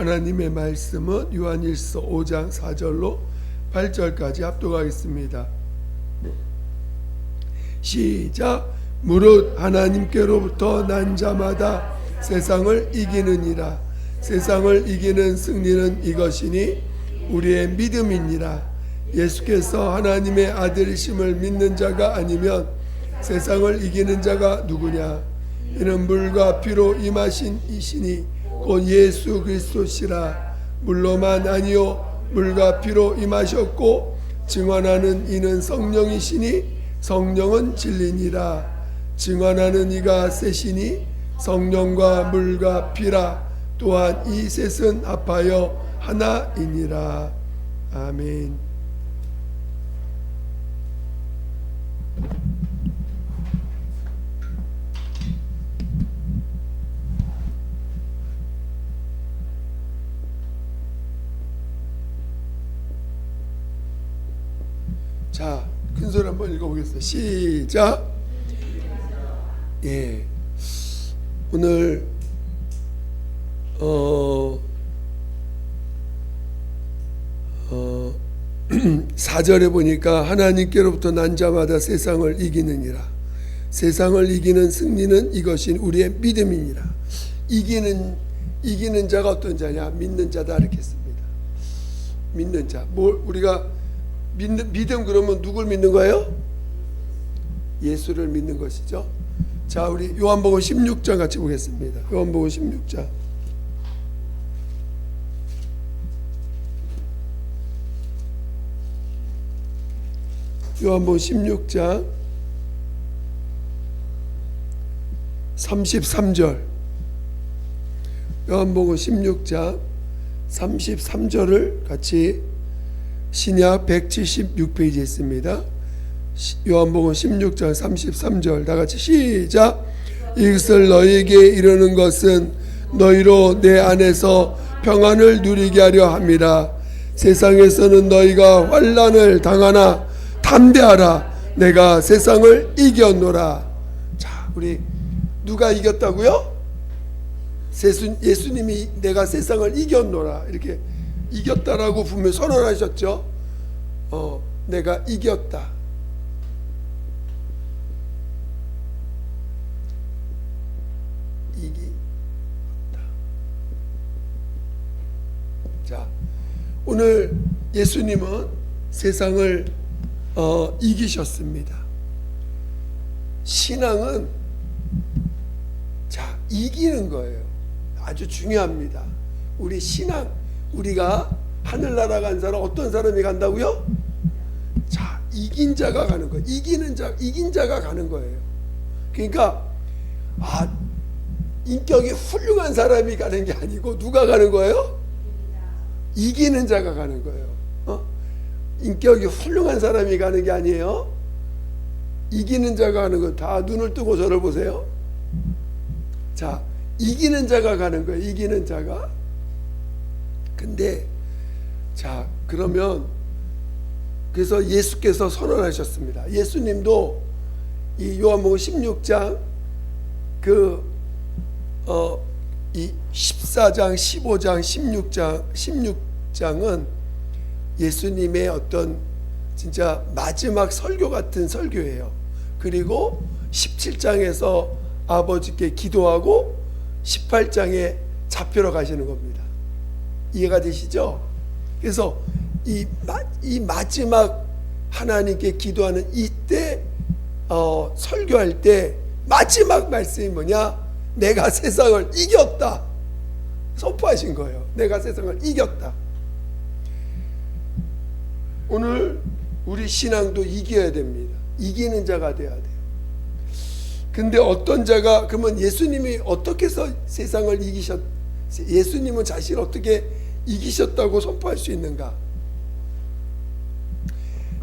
하나님의 말씀은 요한일서 5장 4절로 8절까지 합독하겠습니다. 시작. 무릇 하나님께로부터 난 자마다 세상을 이기느니라. 세상을 이기는 승리는 이것이니 우리의 믿음이니라. 예수께서 하나님의 아들이심을 믿는 자가 아니면 세상을 이기는 자가 누구냐? 이는 물과 피로 임하신 이시니 곧 예수 그리스도시라. 물로만 아니요 물과 피로 임하셨고 증언하는 이는 성령이시니 성령은 진리니라. 증언하는 이가 셋이니 성령과 물과 피라. 또한 이 셋은 합하여 하나이니라. 아멘. 자, 큰소리 한번 읽어보겠습니다. 시작. 예, 오늘 4절에 보니까 하나님께로부터 난 자마다 세상을 이기느니라. 세상을 이기는 승리는 이것이 우리의 믿음이니라. 이기는 자가 어떤 자냐? 믿는 자다 이렇게 했습니다. 믿는 자. 우리가 믿음 그러면 누굴 믿는 거예요? 예수를 믿는 것이죠. 자, 우리 요한복음 16장 같이 보겠습니다. 요한복음 16장. 요한복음 16장 33절. 요한복음 16장 33절을 같이 신약 176페이지에 있습니다. 요한복음 16장 33절 다 같이 시작. 이것을 너희에게 이르는 것은 너희로 내 안에서 평안을 누리게 하려 함이라. 세상에서는 너희가 환난을 당하나 담대하라. 내가 세상을 이겼노라. 자, 우리 누가 이겼다고요? 예수님이 내가 세상을 이겼노라 이렇게 이겼다라고 분명히 선언하셨죠. 내가 이겼다. 자, 오늘 예수님은 세상을 이기셨습니다. 신앙은 자, 이기는 거예요. 아주 중요합니다. 우리 신앙, 우리가 하늘나라 간 사람 어떤 사람이 간다고요? 자, 이긴 자가 가는 거예요. 이긴 자가 가는 거예요. 그러니까 인격이 훌륭한 사람이 가는 게 아니고 누가 가는 거예요? 이기는 자가 가는 거예요. 인격이 훌륭한 사람이 가는 게 아니에요. 이기는 자가 가는 거. 다 눈을 뜨고 저를 보세요. 자, 이기는 자가 가는 거예요. 이기는 자가. 근데 자, 그러면 그래서 예수께서 선언하셨습니다. 예수님도 이 요한복음 16장 이 14장, 15장, 16장은 예수님의 어떤 진짜 마지막 설교 같은 설교예요. 그리고 17장에서 아버지께 기도하고 18장에 잡히러 가시는 겁니다. 이해가 되시죠? 그래서 이 마지막 하나님께 기도하는 이때 설교할 때 마지막 말씀이 뭐냐? 내가 세상을 이겼다. 선포하신 거예요. 내가 세상을 이겼다. 오늘 우리 신앙도 이겨야 됩니다. 이기는 자가 돼야 돼요. 근데 어떤 자가, 그러면 예수님이 어떻게 해서 세상을 예수님은 자신을 어떻게 이기셨다고 선포할 수 있는가?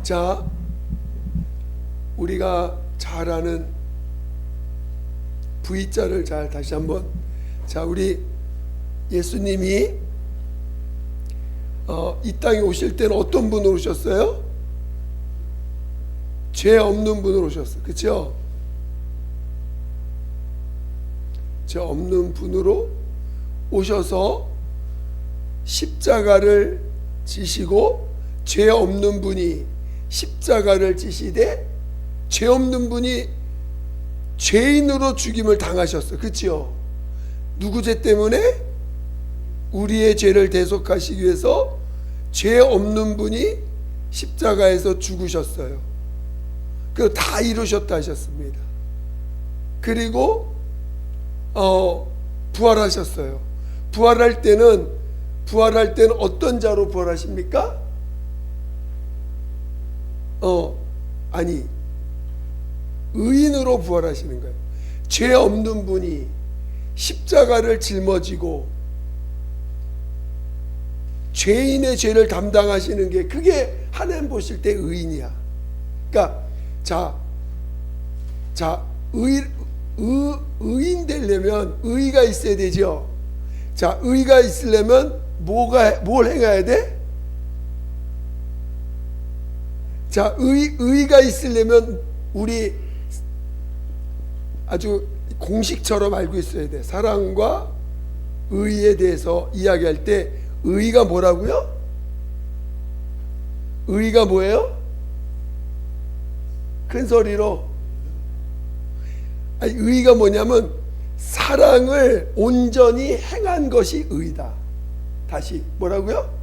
자, 우리가 잘 아는 V자를 잘 다시 한번. 자, 우리 예수님이 이 땅에 오실 때는 어떤 분으로 오셨어요? 죄 없는 분으로 오셨어요. 그렇죠? 죄 없는 분으로 오셔서 십자가를 지시고 죄 없는 분이 십자가를 지시되 죄 없는 분이 죄인으로 죽임을 당하셨어요. 그렇죠? 누구 죄 때문에? 우리의 죄를 대속하시기 위해서 죄 없는 분이 십자가에서 죽으셨어요. 그리고 다 이루셨다 하셨습니다. 그리고 부활하셨어요. 부활할 때는 어떤 자로 부활하십니까? 아니, 의인으로 부활하시는 거예요. 죄 없는 분이 십자가를 짊어지고 죄인의 죄를 담당하시는 게, 그게 하나님 보실 때 의인이야. 그러니까 의인 되려면 의가 있어야 되죠. 자, 의가 있으려면 뭘 행해야 돼? 자, 의가 있으려면 우리 아주 공식처럼 알고 있어야 돼. 사랑과 의에 대해서 이야기할 때 의가 뭐라고요? 의가 뭐예요? 큰 소리로. 아니, 의가 뭐냐면 사랑을 온전히 행한 것이 의다. 다시 뭐라고요?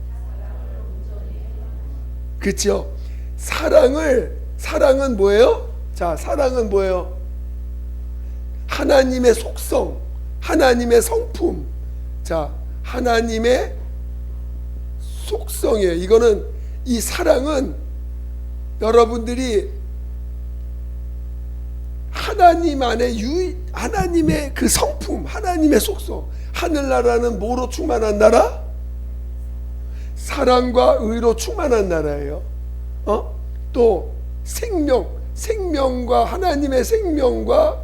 그렇죠? 사랑은 뭐예요? 자, 사랑은 뭐예요? 하나님의 속성, 하나님의 성품. 자, 하나님의 속성이에요. 이거는, 이 사랑은 여러분들이 하나님 안에 하나님의 그 성품, 하나님의 속성. 하늘나라는 뭐로 충만한 나라? 사랑과 의로 충만한 나라예요. 또 생명과 하나님의 생명과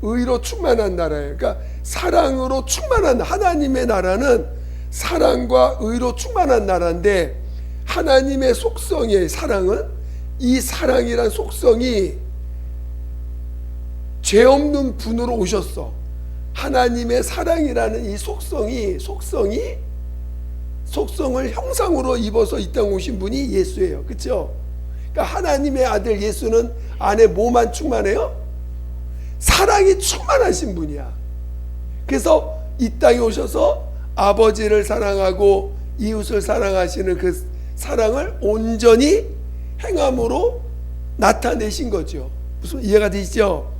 의로 충만한 나라예요. 그러니까 사랑으로 충만한, 하나님의 나라는 사랑과 의로 충만한 나라인데, 하나님의 속성의 사랑은, 이 사랑이란 속성이 죄 없는 분으로 오셨어. 하나님의 사랑이라는 이 속성을 형상으로 입어서 이 땅에 오신 분이 예수예요. 그렇죠? 그러니까 하나님의 아들 예수는 안에 뭐만 충만해요? 사랑이 충만하신 분이야. 그래서 이 땅에 오셔서 아버지를 사랑하고 이웃을 사랑하시는 그 사랑을 온전히 행함으로 나타내신 거죠. 무슨 이해가 되시죠?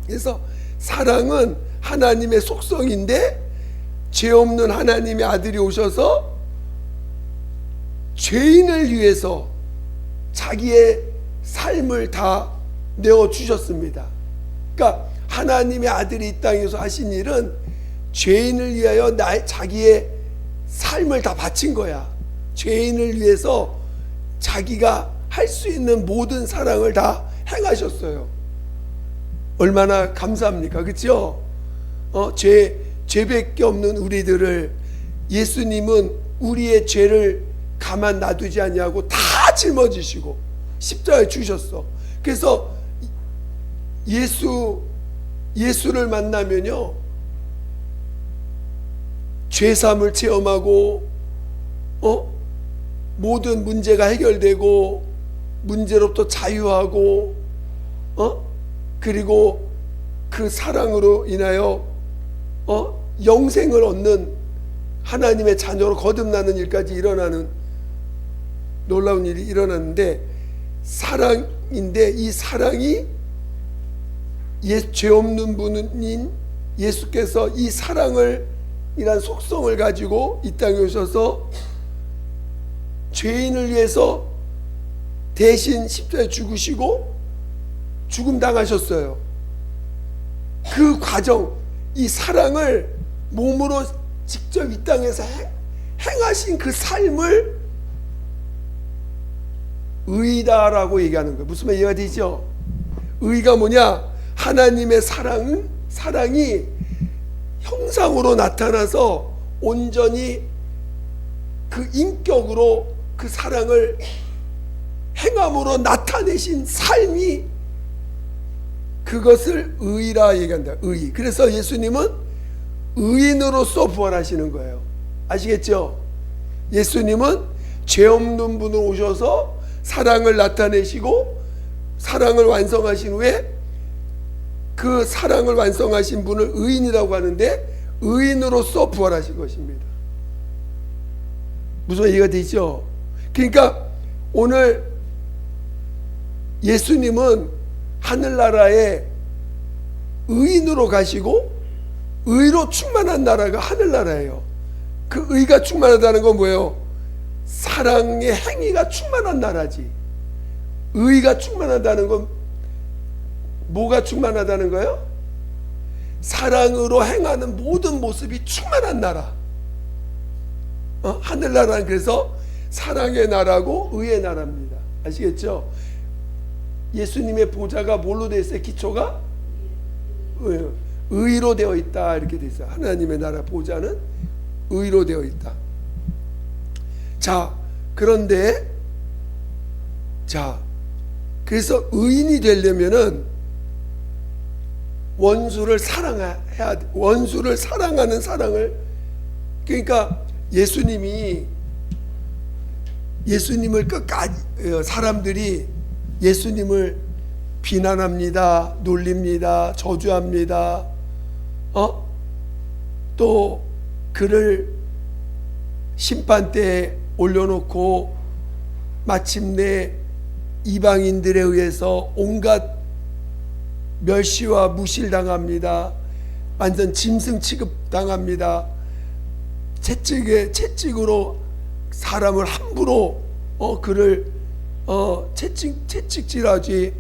그래서 사랑은 하나님의 속성인데, 죄 없는 하나님의 아들이 오셔서 죄인을 위해서 자기의 삶을 다 내어주셨습니다. 그러니까 하나님의 아들이 이 땅에서 하신 일은 죄인을 위하여 자기의 삶을 다 바친 거야. 죄인을 위해서 자기가 할 수 있는 모든 사랑을 다 행하셨어요. 얼마나 감사합니까? 그렇죠? 죄밖에 없는 우리들을 예수님은 우리의 죄를 가만 놔두지 않냐고 다 짊어지시고 십자가에 주셨어. 그래서 예수를 만나면요, 죄사함을 체험하고 모든 문제가 해결되고 문제로부터 자유하고 그리고 그 사랑으로 인하여 영생을 얻는, 하나님의 자녀로 거듭나는 일까지 일어나는 놀라운 일이 일어났는데, 사랑인데 이 사랑이 죄 없는 분인 예수께서 이 사랑을, 이란 속성을 가지고 이 땅에 오셔서 죄인을 위해서 대신 십자가에 죽으시고 죽음 당하셨어요. 그 과정, 이 사랑을 몸으로 직접 이 땅에서 행하신 그 삶을 의다라고 얘기하는 거예요. 무슨 말 이해가 되죠? 의가 뭐냐? 하나님의 사랑이 형상으로 나타나서 온전히 그 인격으로 그 사랑을 행함으로 나타내신 삶이, 그것을 의라 얘기한다. 의. 그래서 예수님은 의인으로서 부활하시는 거예요. 아시겠죠? 예수님은 죄 없는 분으로 오셔서 사랑을 나타내시고 사랑을 완성하신 후에 그 사랑을 완성하신 분을 의인이라고 하는데 의인으로서 부활하신 것입니다. 무슨 이해가 되죠? 그러니까 오늘 예수님은 하늘나라에 의인으로 가시고 의로 충만한 나라가 하늘나라예요. 그 의가 충만하다는 건 뭐예요? 사랑의 행위가 충만한 나라지. 의가 충만하다는 건 뭐가 충만하다는 거예요? 사랑으로 행하는 모든 모습이 충만한 나라. 하늘나라는 그래서 사랑의 나라고 의의 나라입니다. 아시겠죠? 예수님의 보좌가 뭘로 되어 있어요? 기초가 의로 되어 있다 이렇게 되어 있어요. 하나님의 나라 보좌는 의로 되어 있다. 자, 그런데 그래서 의인이 되려면은 원수를 사랑해야 돼. 원수를 사랑하는 사랑을, 그러니까 예수님을 끝까지 사람들이 예수님을 비난합니다, 놀립니다, 저주합니다. 또 그를 심판대에 올려놓고 마침내 이방인들에 의해서 온갖 멸시와 무실당합니다. 완전 짐승 취급당합니다. 채찍으로 사람을 함부로 그를 채찍질하지.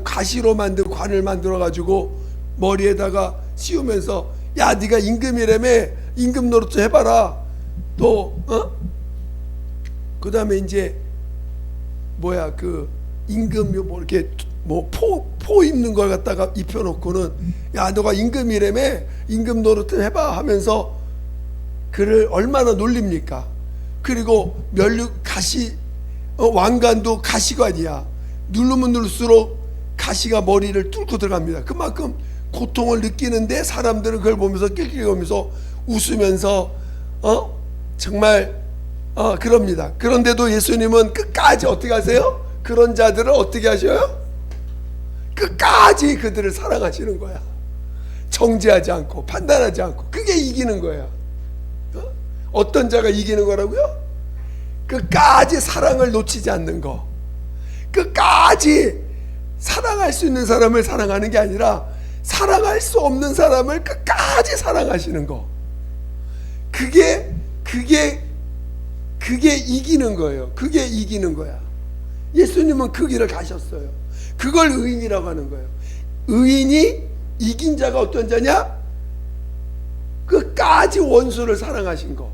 가시로 만든 관을 만들어 가지고 머리에다가 씌우면서 야 네가 임금이라며 임금 노릇 좀 해봐라. 또 그다음에 이제 그 임금 뭐 이렇게 포 입는 걸 갖다가 입혀놓고는 야 너가 임금이라며 임금 노릇 해봐 하면서 그를 얼마나 놀립니까? 그리고 왕관도 가시관이야. 누르면 누를수록 가시가 머리를 뚫고 들어갑니다. 그만큼 고통을 느끼는데 사람들은 그걸 보면서 낄낄거리면서 웃으면서 정말 그럽니다. 그런데도 예수님은 끝까지 어떻게 하세요? 그런 자들을 어떻게 하셔요? 끝까지 그들을 사랑하시는 거야. 정죄하지 않고 판단하지 않고. 그게 이기는 거야. 어떤 자가 이기는 거라고요? 끝까지 사랑을 놓치지 않는 거. 끝까지 사랑할 수 있는 사람을 사랑하는 게 아니라 사랑할 수 없는 사람을 끝까지 사랑하시는 거. 그게 이기는 거예요. 그게 이기는 거야. 예수님은 그 길을 가셨어요. 그걸 의인이라고 하는 거예요. 의인이 이긴 자가 어떤 자냐? 끝까지 원수를 사랑하신 거.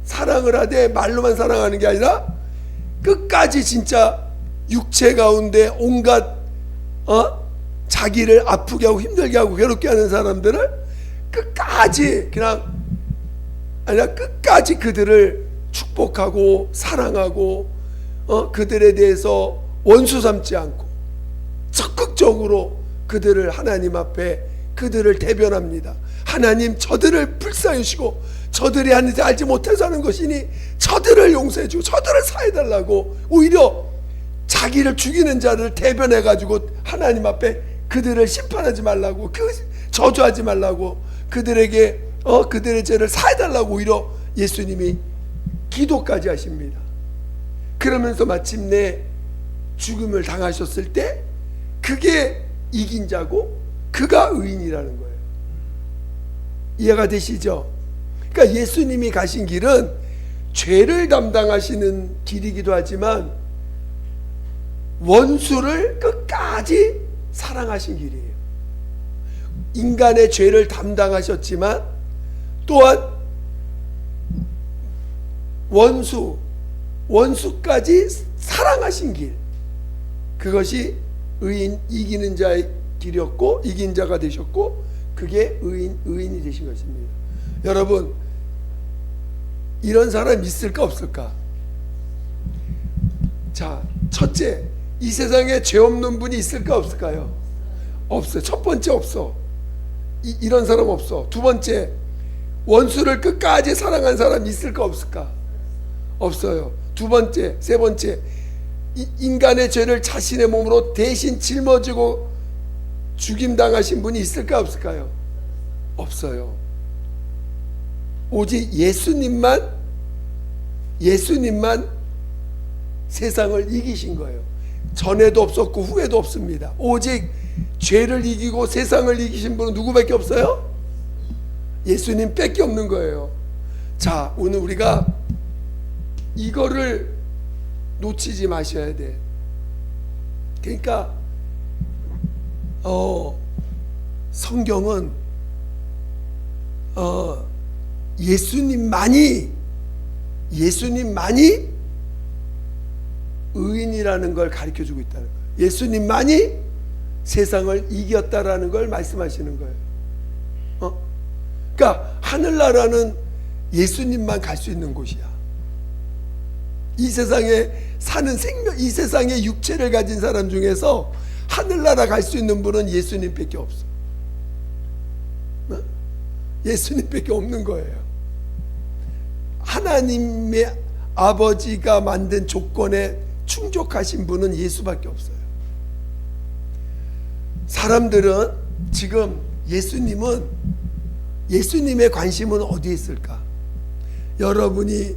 사랑을 하되 말로만 사랑하는 게 아니라 끝까지 진짜 육체 가운데 온갖 자기를 아프게 하고 힘들게 하고 괴롭게 하는 사람들을 끝까지 끝까지 그들을 축복하고 사랑하고 그들에 대해서 원수 삼지 않고 적극적으로 그들을 하나님 앞에 그들을 대변합니다. 하나님 저들을 불쌍히시고 저들이 하는지 알지 못해서 하는 것이니 저들을 용서해주고 저들을 사해달라고 오히려 자기를 죽이는 자를 대변해가지고 하나님 앞에 그들을 심판하지 말라고 저주하지 말라고 그들에게 그들의 죄를 사해달라고 오히려 예수님이 기도까지 하십니다. 그러면서 마침내 죽음을 당하셨을 때 그게 이긴 자고 그가 의인이라는 거예요. 이해가 되시죠? 그러니까 예수님이 가신 길은 죄를 담당하시는 길이기도 하지만 원수를 끝까지 사랑하신 길이에요. 인간의 죄를 담당하셨지만 또한 원수까지 사랑하신 길, 그것이 의인, 이기는 자의 길이었고 이긴 자가 되셨고 그게 의인이 되신 것입니다. 여러분, 이런 사람 있을까 없을까? 자, 첫째, 이 세상에 죄 없는 분이 있을까 없을까요? 없어요. 첫 번째 없어. 이런 사람 없어. 두 번째, 원수를 끝까지 사랑한 사람이 있을까 없을까? 없어요. 두 번째, 세 번째, 인간의 죄를 자신의 몸으로 대신 짊어지고 죽임당하신 분이 있을까 없을까요? 없어요. 오직 예수님만 세상을 이기신 거예요. 전에도 없었고 후에도 없습니다. 오직 죄를 이기고 세상을 이기신 분은 누구밖에 없어요? 예수님밖에 없는 거예요. 자, 오늘 우리가 이거를 놓치지 마셔야 돼. 그러니까 성경은 예수님만이 의인이라는 걸 가르쳐주고 있다는 거예요. 예수님만이 세상을 이겼다라는 걸 말씀하시는 거예요. 그러니까 하늘나라는 예수님만 갈 수 있는 곳이야. 이 세상에 사는 생명, 이 세상에 육체를 가진 사람 중에서 하늘나라 갈 수 있는 분은 예수님밖에 없어. 예수님밖에 없는 거예요. 하나님의 아버지가 만든 조건에 충족하신 분은 예수밖에 없어요. 사람들은 지금 예수님의 관심은 어디에 있을까? 여러분이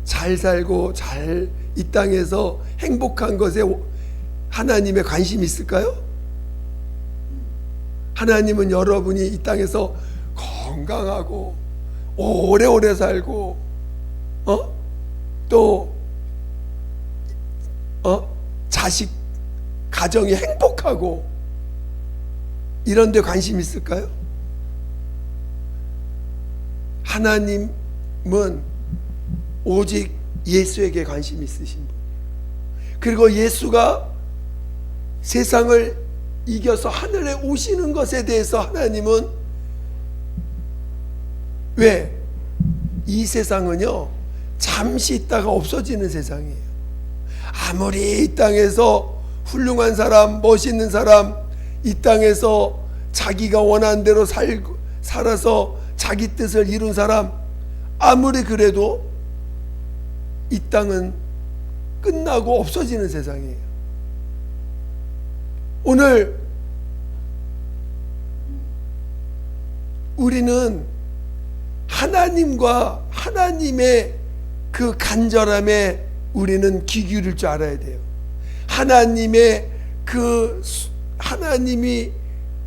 잘 살고 잘 이 땅에서 행복한 것에 하나님의 관심이 있을까요? 하나님은 여러분이 이 땅에서 건강하고 오래오래 살고 자식 가정이 행복하고 이런 데 관심이 있을까요? 하나님은 오직 예수에게 관심이 있으신 분. 그리고 예수가 세상을 이겨서 하늘에 오시는 것에 대해서 하나님은 왜? 이 세상은요 잠시 있다가 없어지는 세상이에요. 아무리 이 땅에서 훌륭한 사람, 멋있는 사람, 이 땅에서 자기가 원하는 대로 살아서 자기 뜻을 이룬 사람, 아무리 그래도 이 땅은 끝나고 없어지는 세상이에요. 오늘 우리는 하나님과 하나님의 그 간절함에 우리는 귀 기울일 줄 알아야 돼요. 하나님이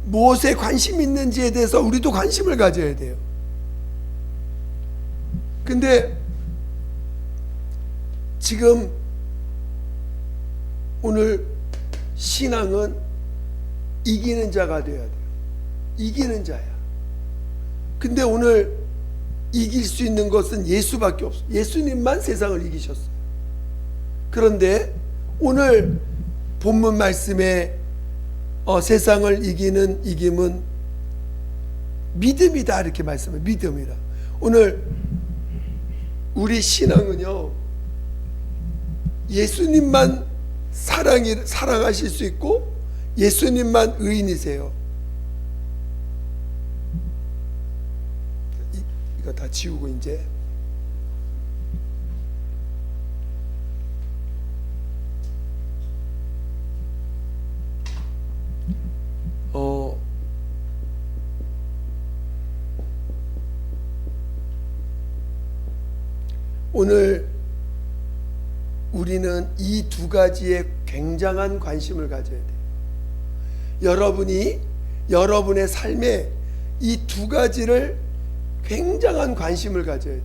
무엇에 관심 있는지에 대해서 우리도 관심을 가져야 돼요. 근데 지금 오늘 신앙은 이기는 자가 되어야 돼요. 이기는 자야. 근데 오늘 이길 수 있는 것은 예수밖에 없어요. 예수님만 세상을 이기셨어요. 그런데 오늘 본문 말씀에 세상을 이기는 이김은 믿음이다 이렇게 말씀해요. 믿음이라. 오늘 우리 신앙은요 예수님만 사랑하실 수 있고 예수님만 의인이세요. 이거 다 지우고 이제 오늘 우리는 이 두 가지에 굉장한 관심을 가져야 돼요. 여러분이 여러분의 삶에 이 두 가지를 굉장한 관심을 가져야 돼요.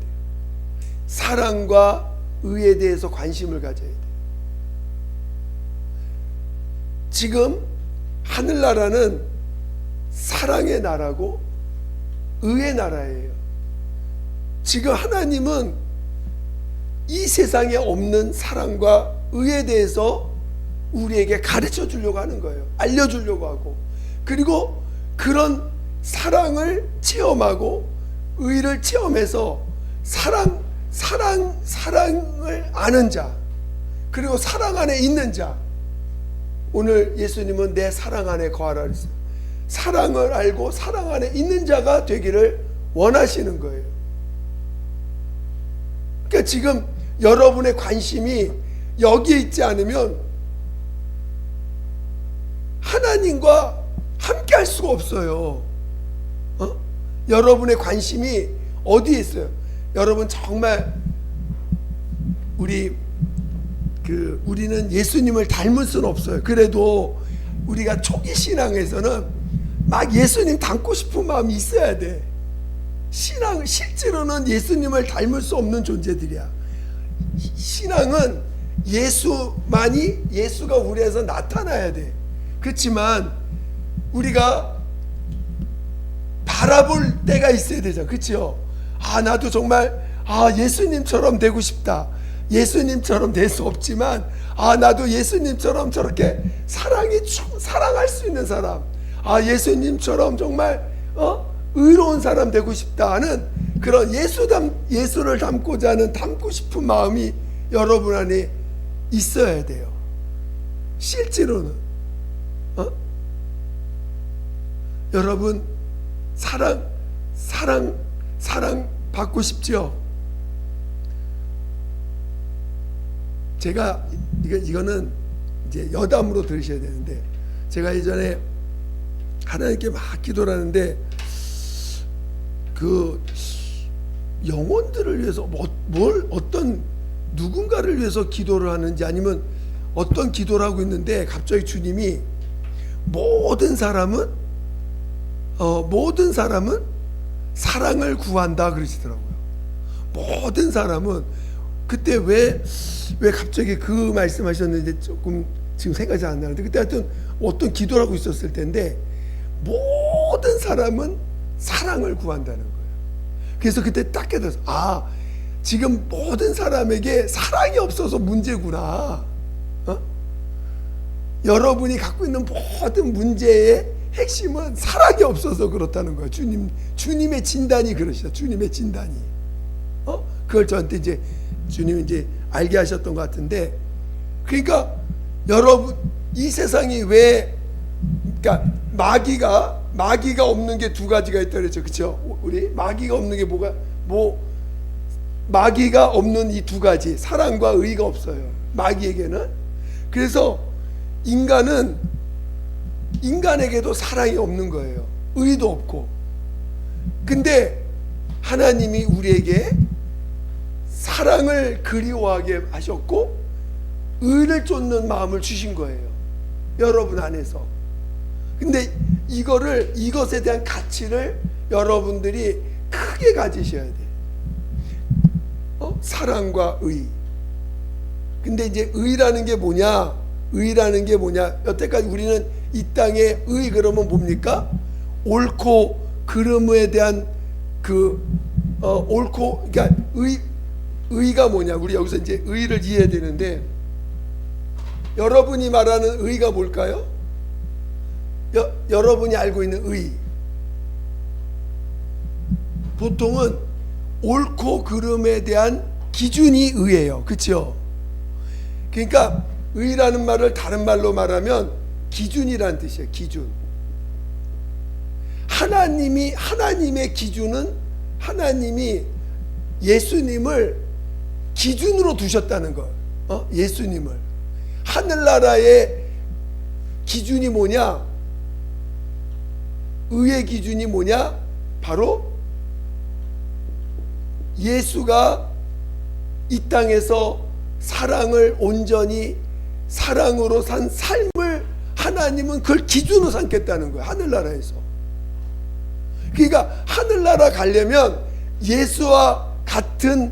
사랑과 의에 대해서 관심을 가져야 돼요. 지금 하늘나라는 사랑의 나라고 의의 나라예요. 지금 하나님은 이 세상에 없는 사랑과 의에 대해서 우리에게 가르쳐 주려고 하는 거예요. 알려주려고 하고, 그리고 그런 사랑을 체험하고 의를 체험해서 사랑을 아는 자, 그리고 사랑 안에 있는 자. 오늘 예수님은 내 사랑 안에 거하라 그랬어요. 사랑을 알고 사랑 안에 있는 자가 되기를 원하시는 거예요. 그러니까 지금 여러분의 관심이 여기에 있지 않으면 하나님과 함께 할 수가 없어요. 여러분의 관심이 어디에 있어요? 여러분 정말 우리는 예수님을 닮을 수는 없어요. 그래도 우리가 초기 신앙에서는 막 예수님 닮고 싶은 마음이 있어야 돼. 실제로는 예수님을 닮을 수 없는 존재들이야. 신앙은 예수가 우리에서 나타나야 돼. 그렇지만 우리가 바라볼 때가 있어야 되죠. 그렇죠? 나도 정말 예수님처럼 되고 싶다. 예수님처럼 될 수 없지만 나도 예수님처럼 저렇게 사랑할 수 있는 사람, 예수님처럼 정말 의로운 사람 되고 싶다 하는 그런 예수를 닮고자 하는 닮고 싶은 마음이 여러분 안에 있어야 돼요. 실제로는 여러분 사랑 받고 싶죠? 제가 이거는 이제 여담으로 들으셔야 되는데, 제가 예전에 하나님께 막 기도를 하는데 그 영혼들을 위해서 어떤 누군가를 위해서 기도를 하는지 아니면 어떤 기도를 하고 있는데 갑자기 주님이 모든 사람은 사랑을 구한다 그러시더라고요. 모든 사람은 그때 왜 갑자기 그 말씀하셨는지 조금 지금 생각이 안 나는데, 그때 하여튼 어떤 기도를 하고 있었을 텐데 모든 사람은 사랑을 구한다는 거예요. 그래서 그때 딱 깨달았어. 지금 모든 사람에게 사랑이 없어서 문제구나. 여러분이 갖고 있는 모든 문제의 핵심은 사랑이 없어서 그렇다는 거예요. 주님의 진단이 그러시다. 주님의 진단이. 그걸 저한테 이제 주님이 이제 알게 하셨던 것 같은데, 그러니까 여러분 이 세상이 그러니까 마귀가 없는 게 두 가지가 있다 그랬죠. 그렇죠? 우리 마귀가 없는 게 마귀가 없는 이 두 가지, 사랑과 의가 없어요. 마귀에게는. 그래서 인간에게도 사랑이 없는 거예요. 의도 없고. 근데 하나님이 우리에게 사랑을 그리워하게 하셨고 의를 쫓는 마음을 주신 거예요. 여러분 안에서. 근데 이것에 대한 가치를 여러분들이 크게 가지셔야 돼. 사랑과 의. 근데 이제 의라는 게 뭐냐? 여태까지 우리는 이 땅에 의 그러면 뭡니까? 옳고 그름에 대한 그러니까 의가 뭐냐? 우리 여기서 이제 의를 이해해야 되는데, 여러분이 말하는 의가 뭘까요? 여러분이 알고 있는 의. 보통은 옳고 그름에 대한 기준이 의예요. 그렇죠? 그러니까 의라는 말을 다른 말로 말하면 기준이라는 뜻이에요. 기준. 하나님의 기준은 하나님이 예수님을 기준으로 두셨다는 걸. 예수님을. 하늘나라의 기준이 뭐냐? 의의 기준이 뭐냐? 바로 예수가 이 땅에서 사랑을 온전히 사랑으로 산 삶을 하나님은 그걸 기준으로 삼겠다는 거예요. 하늘나라에서. 그러니까 하늘나라 가려면 예수와 같은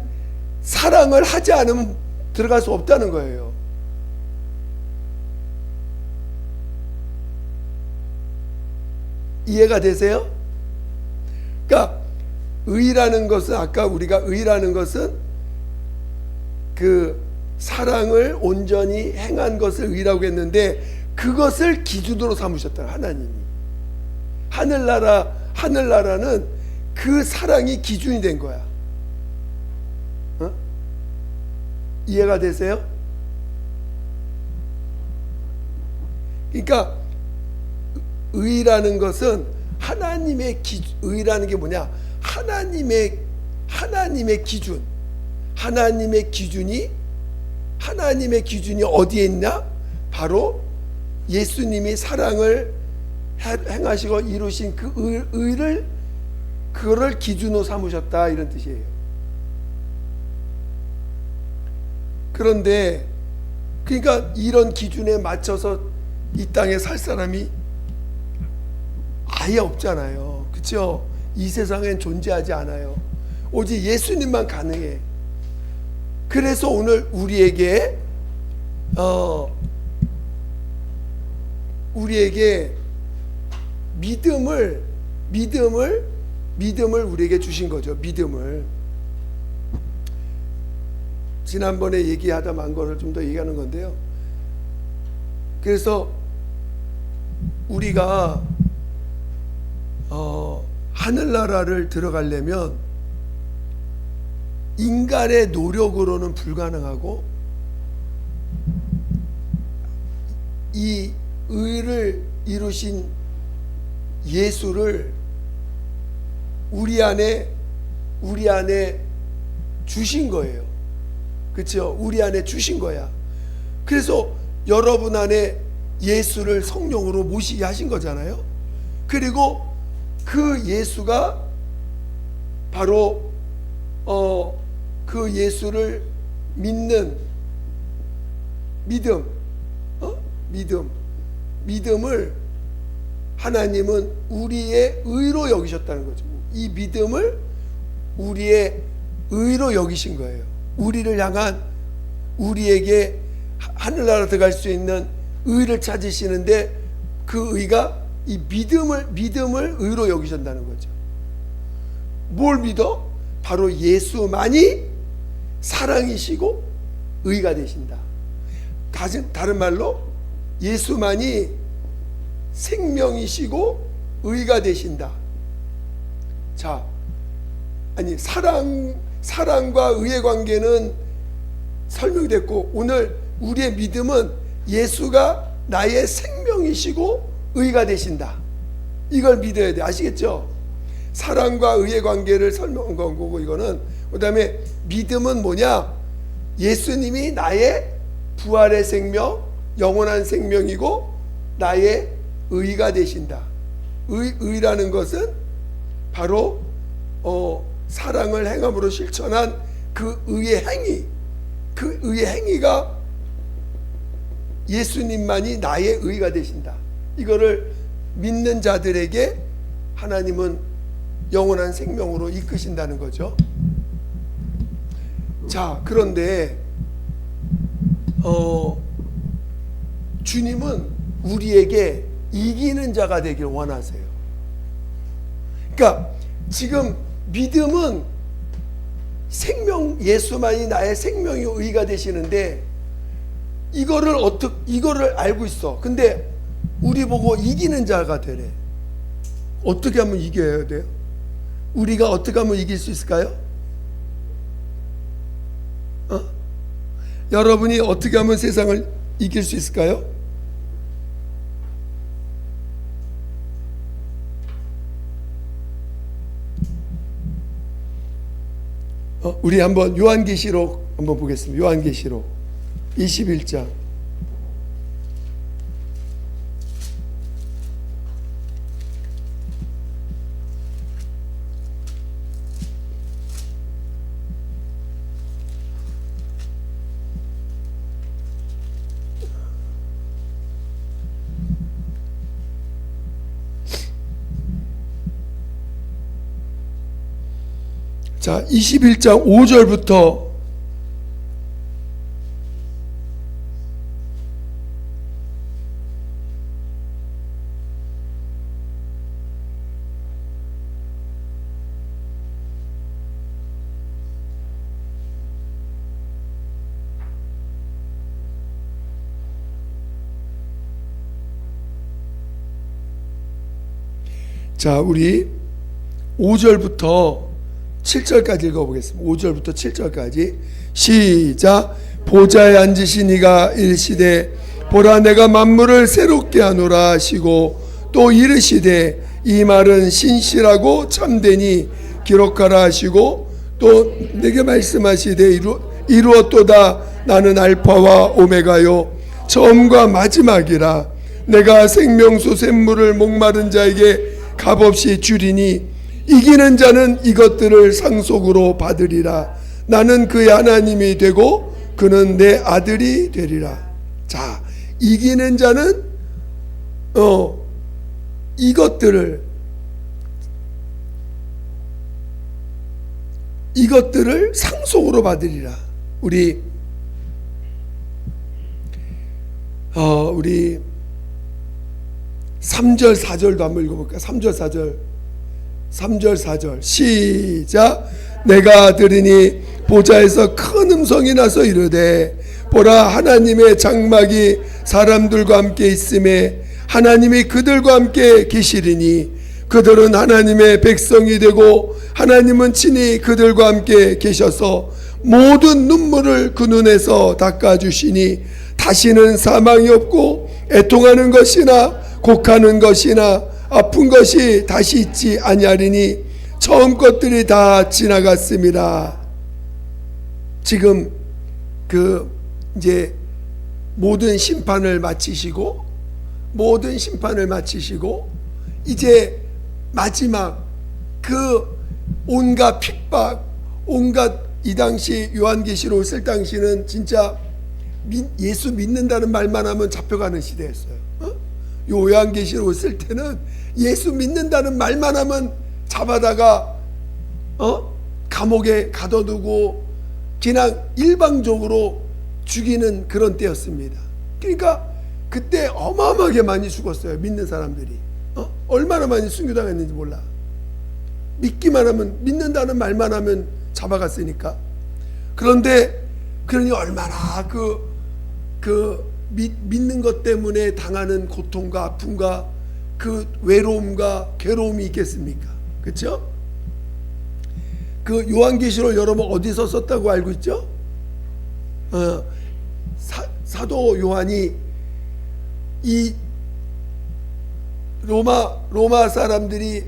사랑을 하지 않으면 들어갈 수 없다는 거예요. 이해가 되세요? 그러니까 의라는 것은, 아까 우리가 의라는 것은 그 사랑을 온전히 행한 것을 의라고 했는데, 그것을 기준으로 삼으셨다. 하나님이. 하늘나라는 그 사랑이 기준이 된 거야. 이해가 되세요? 그러니까 의라는 것은 의라는 게 뭐냐? 하나님의 기준, 하나님의 기준이 어디에 있냐? 바로 예수님이 사랑을 행하시고 이루신 그 의를 그거를 기준으로 삼으셨다, 이런 뜻이에요. 그런데 그러니까 이런 기준에 맞춰서 이 땅에 살 사람이 아예 없잖아요. 그렇죠? 이 세상엔 존재하지 않아요. 오직 예수님만 가능해. 그래서 오늘 우리에게 믿음을 우리에게 주신 거죠. 믿음을. 지난번에 얘기하다 만 거를 좀 더 얘기하는 건데요. 그래서 우리가 하늘나라를 들어가려면 인간의 노력으로는 불가능하고, 이 의를 이루신 예수를 우리 안에 주신 거예요. 그렇죠? 우리 안에 주신 거야. 그래서 여러분 안에 예수를 성령으로 모시게 하신 거잖아요. 그리고 그 예수가 바로 그 예수를 믿는 믿음을 하나님은 우리의 의로 여기셨다는 거죠. 이 믿음을 우리의 의로 여기신 거예요. 우리를 향한, 우리에게 하늘나라 들어갈 수 있는 의를 찾으시는데, 그 의가 이 믿음을 의로 여기신다는 거죠. 뭘 믿어? 바로 예수만이 사랑이시고 의가 되신다. 다른 말로 예수만이 생명이시고 의가 되신다. 자, 아니 사랑과 의의 관계는 설명됐고, 오늘 우리의 믿음은 예수가 나의 생명이시고 의가 되신다. 이걸 믿어야 돼. 아시겠죠? 사랑과 의의 관계를 설명한 거고, 이거는. 그 다음에 믿음은 뭐냐? 예수님이 나의 부활의 생명, 영원한 생명이고 나의 의가 되신다. 의라는 것은 바로 사랑을 행함으로 실천한 그 의의 행위, 그 의의 행위가 예수님만이 나의 의가 되신다. 이거를 믿는 자들에게 하나님은 영원한 생명으로 이끄신다는 거죠. 자, 그런데 주님은 우리에게 이기는 자가 되길 원하세요. 그러니까 지금 믿음은 예수만이 나의 생명이 의가 되시는데, 이거를 알고 있어. 근데 우리 보고 이기는 자가 되래. 어떻게 하면 이겨야 돼요? 우리가 어떻게 하면 이길 수 있을까요? 여러분이 어떻게 하면 세상을 이길 수 있을까요? 우리 한번 요한계시록 한번 보겠습니다. 요한계시록 21장. 자, 21장 5절부터 자, 우리 5절부터 7절까지 읽어보겠습니다. 5절부터 7절까지 시작. 보좌에 앉으신 이가 일시되 보라 내가 만물을 새롭게 하노라 하시고, 또 이르시되 이 말은 신실하고 참되니 기록하라 하시고, 또 내게 말씀하시되 이루었도다. 나는 알파와 오메가요 처음과 마지막이라. 내가 생명수 샘물을 목마른 자에게 값없이 주리니 이기는 자는 이것들을 상속으로 받으리라. 나는 그의 하나님이 되고 그는 내 아들이 되리라. 자, 이기는 자는 이것들을 상속으로 받으리라. 우리 3절 4절도 한번 읽어볼까요? 3절 4절 시작. 내가 들으니 보좌에서 큰 음성이 나서 이르되 보라, 하나님의 장막이 사람들과 함께 있음에 하나님이 그들과 함께 계시리니 그들은 하나님의 백성이 되고 하나님은 친히 그들과 함께 계셔서 모든 눈물을 그 눈에서 닦아주시니 다시는 사망이 없고 애통하는 것이나 곡하는 것이나 아픈 것이 다시 있지 아니하리니 처음 것들이 다 지나갔습니다. 지금 이제 모든 심판을 마치시고 이제 마지막 온갖 핍박, 온갖 이 당시 요한계시록 쓸 당시는 진짜 예수 믿는다는 말만 하면 잡혀가는 시대였어요. 요한계시록 쓸 때는 예수 믿는다는 말만 하면 잡아다가 감옥에 가둬두고 그냥 일방적으로 죽이는 그런 때였습니다. 그러니까 그때 어마어마하게 많이 죽었어요. 믿는 사람들이. 얼마나 많이 순교당했는지 몰라. 믿기만 하면, 믿는다는 말만 하면 잡아갔으니까. 그런데 그러니 얼마나 믿는 것 때문에 당하는 고통과 아픔과 그 외로움과 괴로움이 있겠습니까? 그렇죠? 그 요한계시록 여러분 어디서 썼다고 알고 있죠? 사도 요한이 이 로마 사람들이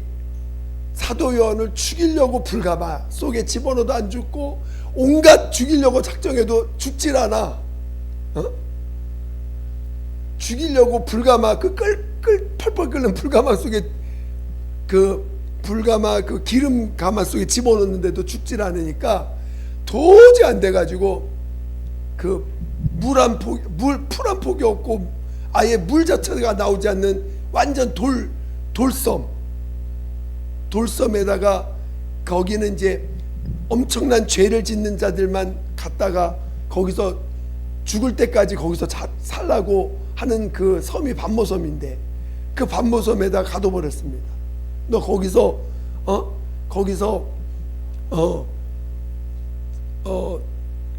사도 요한을 죽이려고 불가마 속에 집어넣어도 안 죽고 온갖 죽이려고 작정해도 죽질 않아. 죽이려고 불가마 펄펄 끓는 불가마 속에 기름 가마 속에 집어넣는데도 죽질 않으니까 도저히 안 돼가지고 풀 한 폭이 없고 아예 물 자체가 나오지 않는 완전 돌섬에다가 거기는 이제 엄청난 죄를 짓는 자들만 갔다가 거기서 죽을 때까지 거기서 살라고 하는 그 섬이 반모섬인데 그 반모섬에다 가둬버렸습니다. 너 거기서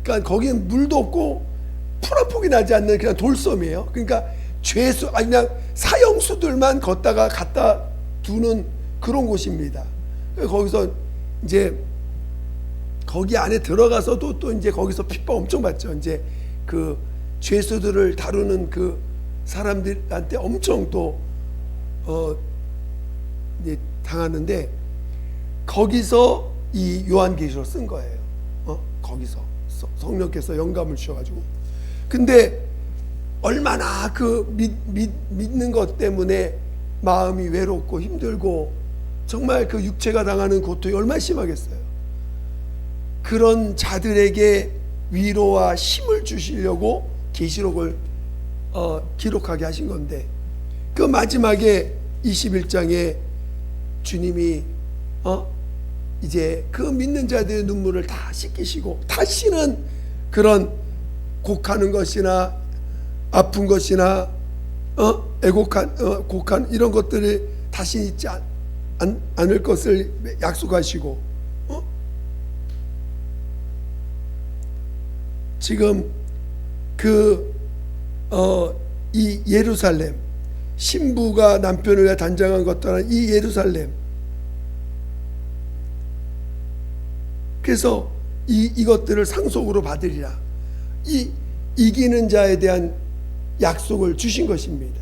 그러니까 거기는 물도 없고 풀 한 폭이 나지 않는 그냥 돌섬이에요. 그러니까 그냥 사형수들만 걷다가 갖다 두는 그런 곳입니다. 거기서 이제 거기 안에 들어가서도 또 이제 거기서 핍박 엄청 받죠. 이제 그 죄수들을 다루는 그 사람들한테 엄청 또 이제 당하는데 거기서 이 요한계시록 쓴 거예요. 거기서 성령께서 영감을 주셔가지고. 근데 얼마나 믿는 것 때문에 마음이 외롭고 힘들고 정말 그 육체가 당하는 고통이 얼마나 심하겠어요. 그런 자들에게 위로와 힘을 주시려고 계시록을 기록하게 하신 건데 그 마지막에 21장에 주님이 이제 그 믿는 자들의 눈물을 다 씻기시고 다시는 그런 곡하는 것이나 아픈 것이나 곡한 이런 것들이 다시 있지 않을 것을 약속하시고 지금 이 예루살렘 신부가 남편을 위해 단장한 것 또한 이 예루살렘 그래서 이것들을 상속으로 받으리라 이기는 자에 대한 약속을 주신 것입니다.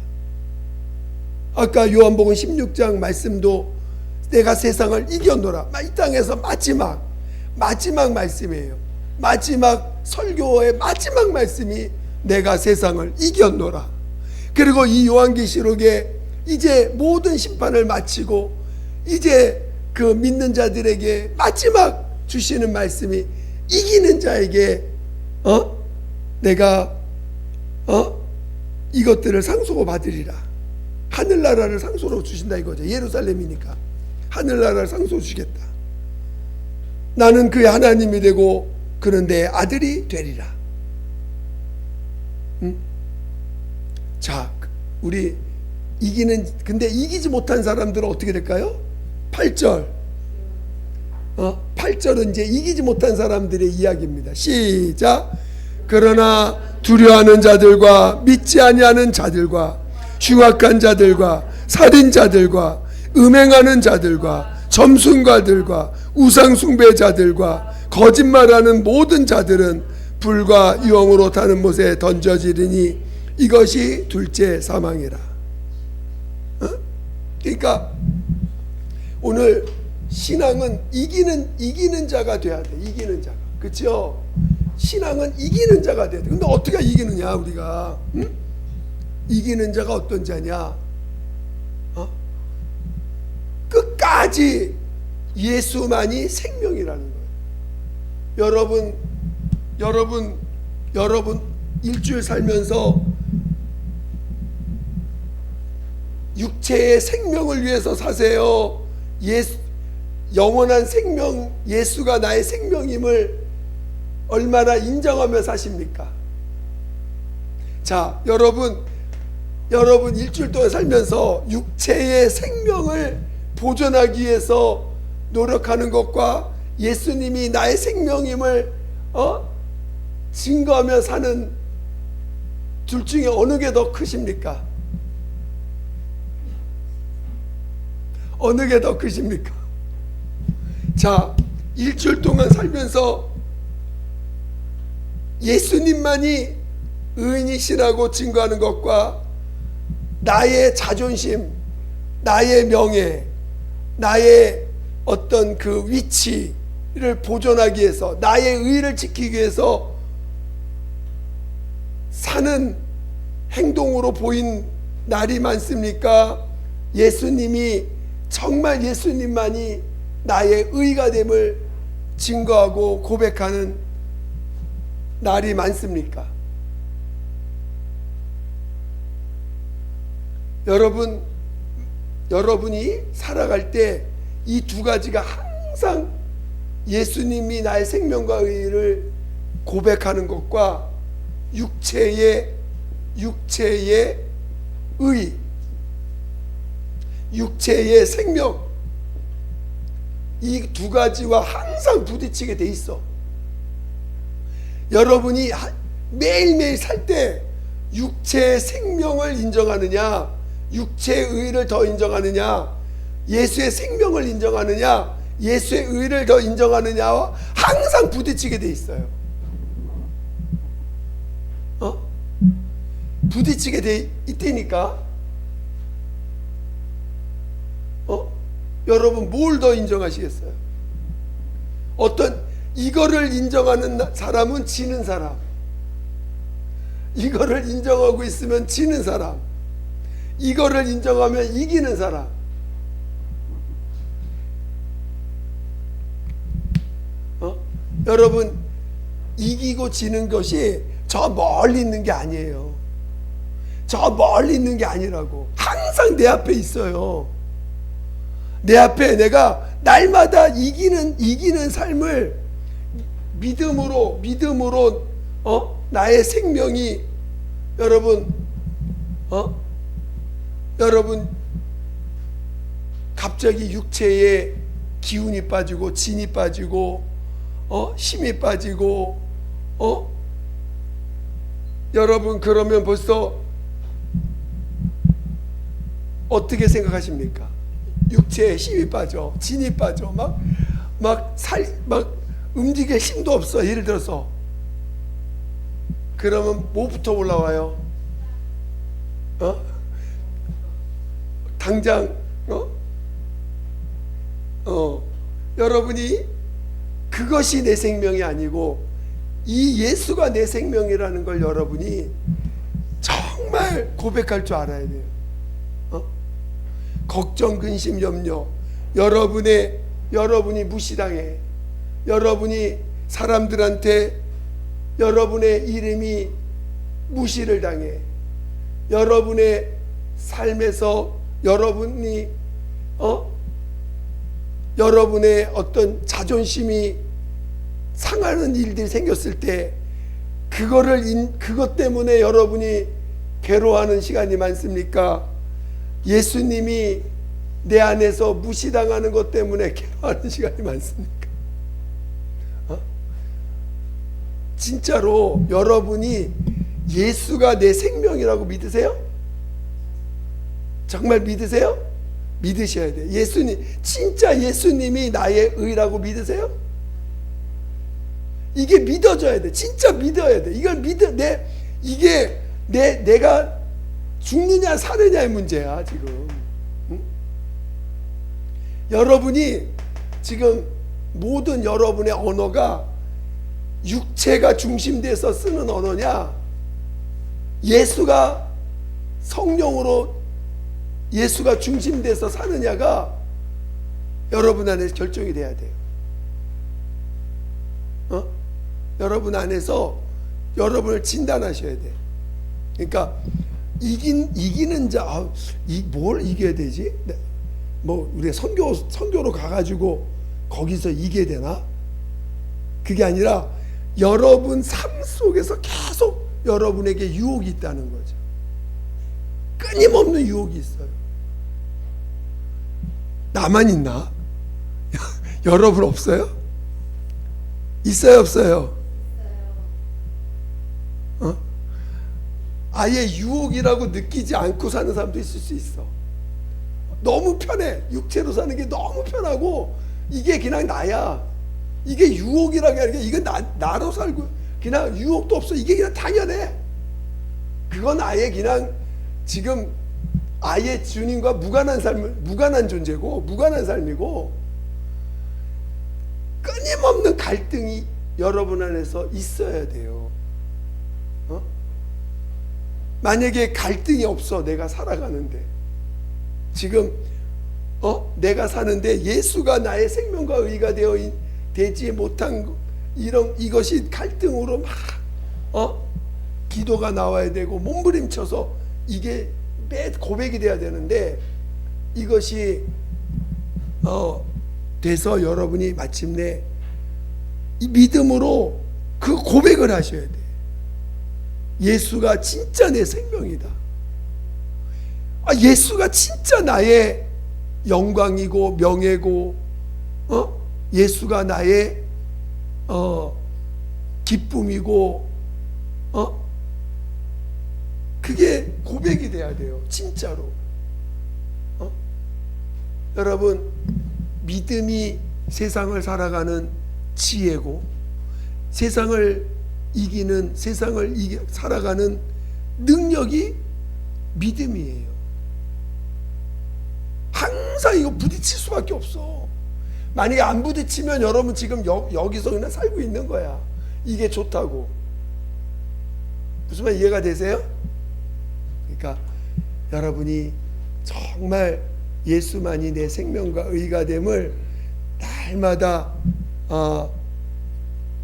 아까 요한복음 16장 말씀도 내가 세상을 이겨노라 이 땅에서 마지막 말씀이에요. 마지막 설교의 마지막 말씀이 내가 세상을 이겼노라. 그리고 이 요한계시록에 이제 모든 심판을 마치고 이제 그 믿는 자들에게 마지막 주시는 말씀이 이기는 자에게 내가 이것들을 상속을 받으리라. 하늘나라를 상속으로 주신다 이거죠. 예루살렘이니까 하늘나라를 상속으로 주겠다. 나는 그의 하나님이 되고 그는 내 아들이 되리라. 자, 우리 근데 이기지 못한 사람들은 어떻게 될까요? 8절 8절은 이제 이기지 못한 사람들의 이야기입니다. 시작. 그러나 두려워하는 자들과 믿지 아니하는 자들과 흉악한 자들과 살인자들과 음행하는 자들과 점순가들과 우상숭배자들과 거짓말하는 모든 자들은 불과 유황으로 타는 못에 던져지리니 이것이 둘째 사망이라. 그러니까 오늘 신앙은 이기는 자가 돼야 돼. 이기는 자가. 그렇죠? 신앙은 이기는 자가 돼야 돼. 근데 어떻게 이기느냐 우리가? 이기는 자가 어떤 자냐? 끝까지 예수만이 생명이라는 거예요. 여러분 일주일 살면서 육체의 생명을 위해서 사세요? 영원한 생명, 예수가 나의 생명임을 얼마나 인정하며 사십니까? 자, 여러분 일주일 동안 살면서 육체의 생명을 보존하기 위해서 노력하는 것과 예수님이 나의 생명임을 증거하며 사는 둘 중에 어느 게 더 크십니까? 어느 게 더 크십니까? 자, 일주일 동안 살면서 예수님만이 의인이시라고 증거하는 것과 나의 자존심, 나의 명예, 나의 어떤 그 위치를 보존하기 위해서, 나의 의의를 지키기 위해서 사는 행동으로 보인 날이 많습니까? 예수님이 정말 예수님만이 나의 의가 됨을 증거하고 고백하는 날이 많습니까? 여러분이 살아갈 때 이 두 가지가 항상 예수님이 나의 생명과 의를 고백하는 것과 육체의 의, 육체의 생명, 이 두 가지와 항상 부딪히게 돼 있어. 여러분이 매일매일 살 때 육체의 생명을 인정하느냐, 육체의 의를 더 인정하느냐, 예수의 생명을 인정하느냐, 예수의 의를 더 인정하느냐와 항상 부딪히게 돼 있어요. 부딪히게 돼 있다니까. 여러분 뭘 더 인정하시겠어요? 이거를 인정하는 사람은 지는 사람, 이거를 인정하고 있으면 지는 사람, 이거를 인정하면 이기는 사람. 여러분, 이기고 지는 것이 저 멀리 있는 게 아니에요. 저 멀리 있는 게 아니라고. 항상 내 앞에 있어요. 내 앞에 내가 날마다 이기는 삶을 믿음으로 나의 생명이 여러분 갑자기 육체에 기운이 빠지고 진이 빠지고 힘이 빠지고 여러분 그러면 벌써 어떻게 생각하십니까? 육체에 힘이 빠져, 진이 빠져, 막 움직일 힘도 없어. 예를 들어서 그러면 뭐부터 올라와요? 당장 여러분이 그것이 내 생명이 아니고 이 예수가 내 생명이라는 걸 여러분이 정말 고백할 줄 알아야 돼요. 걱정, 근심, 염려, 여러분이 무시당해, 여러분이 사람들한테 여러분의 이름이 무시를 당해, 여러분의 삶에서 여러분의 어떤 자존심이 상하는 일들이 생겼을 때 그것 때문에 여러분이 괴로워하는 시간이 많습니까? 예수님이 내 안에서 무시당하는 것 때문에 괴로워하는 시간이 많습니까? 진짜로 여러분이 예수가 내 생명이라고 믿으세요? 정말 믿으세요? 믿으셔야 돼요. 진짜 예수님이 나의 의라고 믿으세요? 이게 믿어져야 돼. 진짜 믿어야 돼. 이걸 내가 죽느냐 사느냐의 문제야 지금. 응? 여러분이 지금 모든 여러분의 언어가 육체가 중심돼서 쓰는 언어냐, 예수가 성령으로 예수가 중심돼서 사느냐가 여러분 안에서 결정이 돼야 돼요. 여러분 안에서 여러분을 진단하셔야 돼. 그러니까 이기는 자, 뭘 이겨야 되지? 뭐 우리가 선교로 가가지고 거기서 이겨야 되나? 그게 아니라 여러분 삶 속에서 계속 여러분에게 유혹이 있다는 거죠. 끊임없는 유혹이 있어요. 나만 있나? 여러분 없어요? 있어요, 없어요? 아예 유혹이라고 느끼지 않고 사는 사람도 있을 수 있어. 너무 편해. 육체로 사는 게 너무 편하고 이게 그냥 나야. 이게 유혹이라고 하는 게 이건 나로 살고 그냥 유혹도 없어. 이게 그냥 당연해. 그건 아예 그냥 지금 아예 주님과 무관한 존재고 무관한 삶이고, 끊임없는 갈등이 여러분 안에서 있어야 돼요. 만약에 갈등이 없어, 내가 살아가는데 지금 내가 사는데 예수가 나의 생명과 의가 되지 못한 이것이 갈등으로 막 기도가 나와야 되고 몸부림쳐서 이게 매 고백이 돼야 되는데, 이것이 돼서 여러분이 마침내 이 믿음으로 그 고백을 하셔야 돼. 예수가 진짜 내 생명이다. 예수가 진짜 나의 영광이고 명예고, 예수가 나의 기쁨이고, 그게 고백이 돼야 돼요. 진짜로. 여러분, 믿음이 세상을 살아가는 지혜고, 세상을 살아가는 능력이 믿음이에요. 항상 이거 부딪힐 수밖에 없어. 만약에 안 부딪히면 여러분 지금 여기서 그냥 살고 있는 거야. 이게 좋다고. 무슨 말 이해가 되세요? 그러니까 여러분이 정말 예수만이 내 생명과 의가 됨을 날마다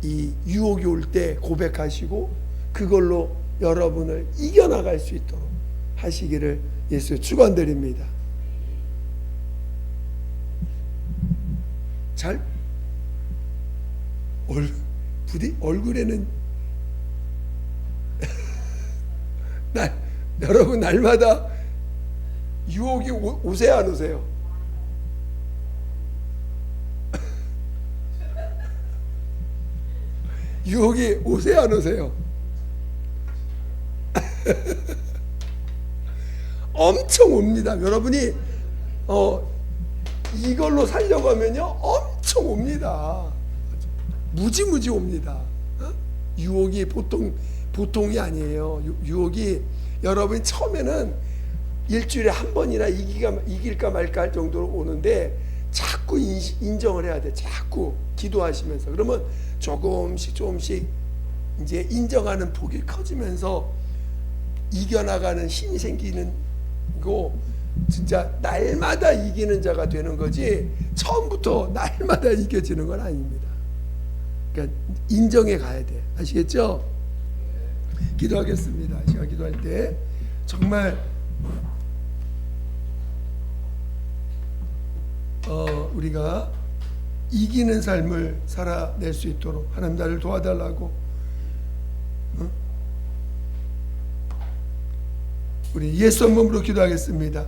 이 유혹이 올 때 고백하시고 그걸로 여러분을 이겨나갈 수 있도록 하시기를 예수 축원드립니다. 잘 얼굴에는 여러분 날마다 유혹이 오세요, 안 오세요? 유혹이 오세요, 안 오세요? 엄청 옵니다. 여러분이 이걸로 살려고 하면요 엄청 옵니다. 무지무지 옵니다. 유혹이 보통이 아니에요. 유혹이 여러분이 처음에는 일주일에 한 번이나 이길까 말까 할 정도로 오는데, 자꾸 인정을 해야 돼. 자꾸 기도하시면서. 그러면 조금씩 이제 인정하는 폭이 커지면서 이겨나가는 힘이 생기는 거, 진짜 날마다 이기는 자가 되는 거지 처음부터 날마다 이겨지는 건 아닙니다. 그러니까 인정해 가야 돼. 아시겠죠? 기도하겠습니다. 제가 기도할 때 정말 우리가 이기는 삶을 살아낼 수 있도록 하나님 나를 도와달라고, 우리 예수 한 몸으로 기도하겠습니다.